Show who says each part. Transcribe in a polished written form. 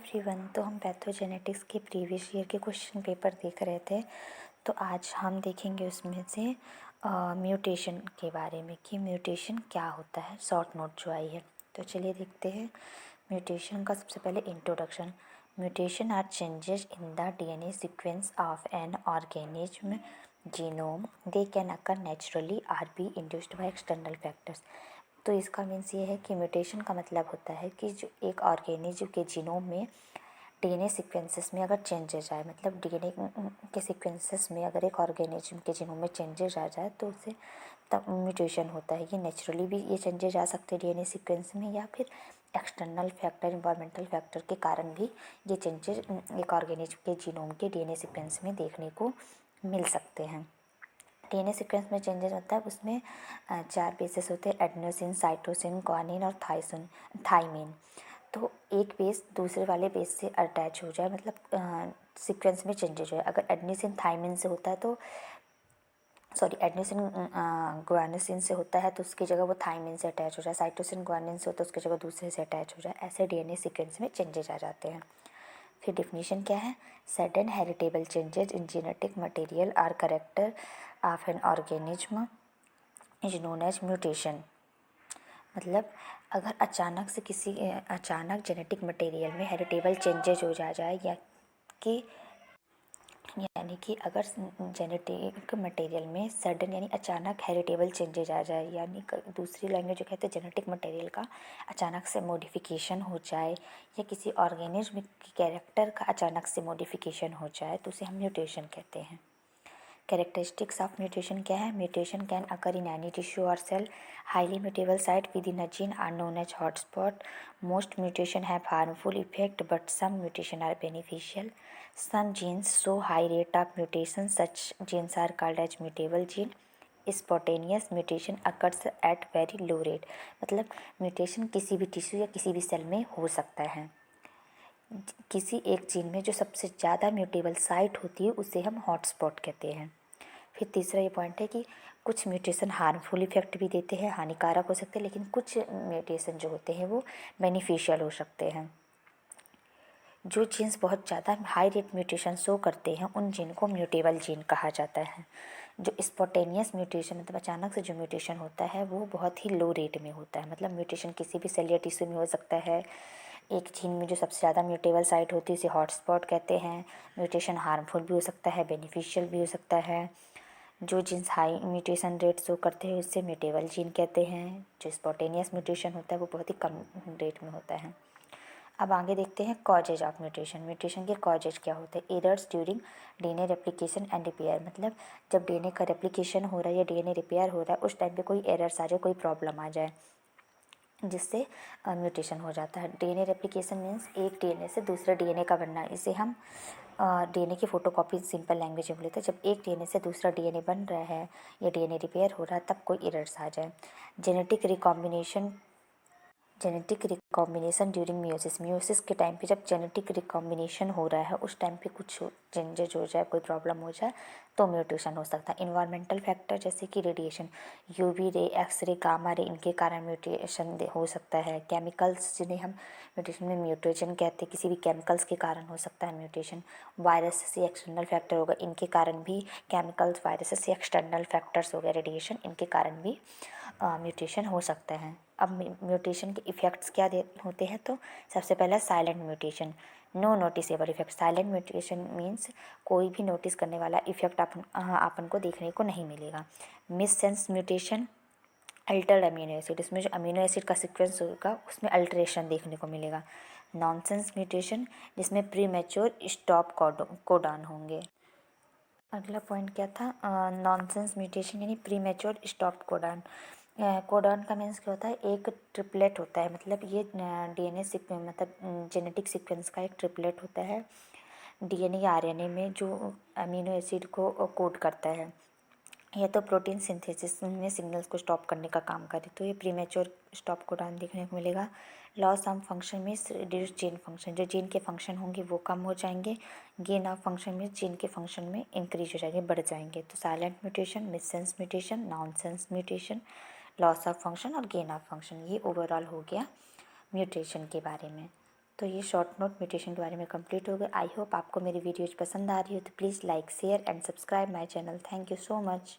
Speaker 1: Everyone. तो हम पैथोजेनेटिक्स के प्रीवियस ईयर के क्वेश्चन पेपर देख रहे थे। तो आज हम देखेंगे उसमें से म्यूटेशन के बारे में कि म्यूटेशन क्या होता है, शॉर्ट नोट जो आई है। तो चलिए देखते हैं म्यूटेशन का। सबसे पहले introduction. Mutation are changes in the DNA sequence of an organism genome. They can occur naturally or be induced by external factors. तो इसका मीन्स ये है कि म्यूटेशन का मतलब होता है कि जो एक ऑर्गेनिज्म के जीनोम में डीएनए सीक्वेंसेस में अगर चेंजेस आए, मतलब डीएनए के सीक्वेंसेस में अगर एक ऑर्गेनिज्म के जीनोम में चेंजेस आ जाए तो उसे तब म्यूटेशन होता है। ये नेचुरली भी ये चेंजेस आ सकते हैं डीएनए सीक्वेंस में, या फिर एक्सटर्नल फैक्टर, इन्वायरमेंटल फैक्टर के कारण भी ये चेंजेस एक ऑर्गेनिज्म के जीनोम के डीएनए सीक्वेंस में देखने को मिल सकते हैं। डीएनए सीक्वेंस में चेंजेस होता है, उसमें 4 बेसेस होते हैं: एडेनोसिन, साइटोसिन, ग्वानिन और थाइमिन। तो एक बेस दूसरे वाले बेस से अटैच हो जाए, मतलब सीक्वेंस में चेंजेस हो जाए। अगर एडेनोसिन थाइमिन से होता है तो एडेनोसिन ग्वानिसिन से होता है तो उसकी जगह वो थाइमिन से अटैच हो जाए। साइटोसिन ग्वानिन से होता है उसकी जगह दूसरे से अटैच हो जाए। ऐसे डीएनए सीक्वेंस में चेंजेस आ जाते हैं। फिर डिफिनीशन क्या है? Sudden heritable changes in genetic material or character of an organism is known as mutation. मतलब अगर अचानक जेनेटिक मटेरियल में हेरिटेबल चेंजेज हो जाए, कि यानी कि अगर जेनेटिक मटेरियल में सडन यानी अचानक हेरिटेबल चेंजेज आ जाए, यानी दूसरी लैंग्वेज जो कहते हैं जेनेटिक मटेरियल का अचानक से मॉडिफिकेशन हो जाए, या किसी ऑर्गेनिज्म के कैरेक्टर का अचानक से मॉडिफिकेशन हो जाए, तो उसे हम म्यूटेशन कहते हैं। कैरेक्टरिस्टिक्स ऑफ म्यूटेशन क्या है? Mutation can occur in any tissue और cell. Highly mutable site within a gene are known as hotspot. Most mutation have harmful effect, but some mutation are beneficial. Some genes show high rate of mutation. Such genes are called as mutable gene. Spontaneous mutation occurs at very low rate. मतलब mutation किसी भी tissue या किसी भी cell में हो सकता है। किसी एक जीन में जो सबसे ज़्यादा म्यूटेबल साइट होती है उसे हम हॉटस्पॉट कहते हैं। फिर तीसरा ये पॉइंट है कि कुछ म्यूटेशन हार्मफुल इफेक्ट भी देते हैं, हानिकारक हो सकते हैं, लेकिन कुछ म्यूटेशन जो होते हैं वो बेनिफिशियल हो सकते हैं। जो जीन्स बहुत ज़्यादा हाई रेट म्यूटेशन शो करते हैं उन जीन को म्यूटेबल जीन कहा जाता है। जो स्पॉटेनियस म्यूटेशन मतलब अचानक से जो म्यूटेशन होता है वो बहुत ही लो रेट में होता है। मतलब म्यूटेशन किसी भी सेल या टिश्यू में हो सकता है। एक जीन में जो सबसे ज़्यादा म्यूटेबल साइट होती है उसे हॉटस्पॉट कहते हैं। म्यूटेशन हार्मफुल भी हो सकता है, बेनिफिशियल भी हो सकता है। जो genes high mutation rate show करते हैं उससे म्यूटेबल जीन कहते हैं। जो स्पॉटेनियस म्यूटेशन होता है वो बहुत ही कम रेट में होता है। अब आगे देखते हैं कॉजेज ऑफ म्यूटेशन। म्यूटेशन के कॉजेज क्या होते हैं? Errors during DNA replication and repair. मतलब जब डीएनए का रेप्लिकेशन हो रहा है या डीएनए रिपेयर हो रहा है उस टाइम पे कोई एरर्स आ जाए, कोई प्रॉब्लम आ जाए, जिससे म्यूटेशन हो जाता है। डीएनए रेप्लिकेशन मीन्स एक डीएनए से दूसरे डीएनए का बनना। इसे हम डीएनए की फोटोकॉपी सिंपल लैंग्वेज में बोलते हैं। जब एक डीएनए से दूसरा डीएनए बन रहा है या डीएनए रिपेयर हो रहा है तब कोई एरर्स आ जाए। Genetic recombination during meiosis. Meiosis के टाइम पे जब जेनेटिक रिकॉम्बिनेशन हो रहा है उस टाइम पे कुछ चेंजेज हो जाए, कोई प्रॉब्लम हो जाए तो म्यूटेशन हो सकता है। इन्वायरमेंटल फैक्टर जैसे कि radiation, UV ray, x ray, gamma ray, इनके कारण म्यूटेशन हो सकता है। केमिकल्स जिन्हें हम म्यूटेशन में म्यूटेशन कहते हैं, किसी भी केमिकल्स के कारण हो सकता है म्यूटेशन। वायरस से एक्सटर्नल फैक्टर होगा, इनके कारण भी केमिकल्स, वायरसेस या एक्सटर्नल फैक्टर्स हो गए, रेडिएशन, इनके कारण भी म्यूटेशन हो सकता है। अब म्यूटेशन के इफ़ेक्ट्स क्या होते हैं? तो सबसे पहला silent mutation, no noticeable effect. Silent mutation means कोई भी नोटिस करने वाला इफेक्ट अपन को देखने को नहीं मिलेगा। Miss sense mutation, Altered amino acid, इसमें जो अमीनो एसिड का सीक्वेंस होगा उसमें अल्टरेशन देखने को मिलेगा। नॉनसेंस म्यूटेशन, जिसमें प्री मैच्योर स्टॉप कोडॉन होंगे। अगला पॉइंट क्या था? नॉनसेंस म्यूटेशन यानी pre mature stop codon. Codon का मीन्स क्या होता है? एक ट्रिपलेट होता है, मतलब ये डीएनए सीक्वेंस मतलब जेनेटिक सीक्वेंस का एक ट्रिपलेट होता है डीएनए या आरएनए में, जो अमीनो एसिड को कोड करता है। यह तो प्रोटीन सिंथेसिस में सिग्नल्स को स्टॉप करने का काम करे, तो ये प्रीमेच्योर स्टॉप कोडॉन देखने को मिलेगा। लॉस ऑफ फंक्शन में रिड्यूस जीन फंक्शन, जो जीन के फंक्शन होंगे वो कम हो जाएंगे। गेन ऑफ फंक्शन में जीन के फंक्शन में इंक्रीज हो जाएंगे, बढ़ जाएंगे। तो silent mutation, missense mutation, nonsense mutation, loss of function और गेन ऑफ फंक्शन, ये ओवरऑल हो गया म्यूटेशन के बारे में। तो ये शॉर्ट नोट म्यूटेशन के बारे में कंप्लीट हो गया। आई होप आपको मेरी वीडियोज़ पसंद आ रही हो, तो please like share and subscribe my channel. Thank you so much.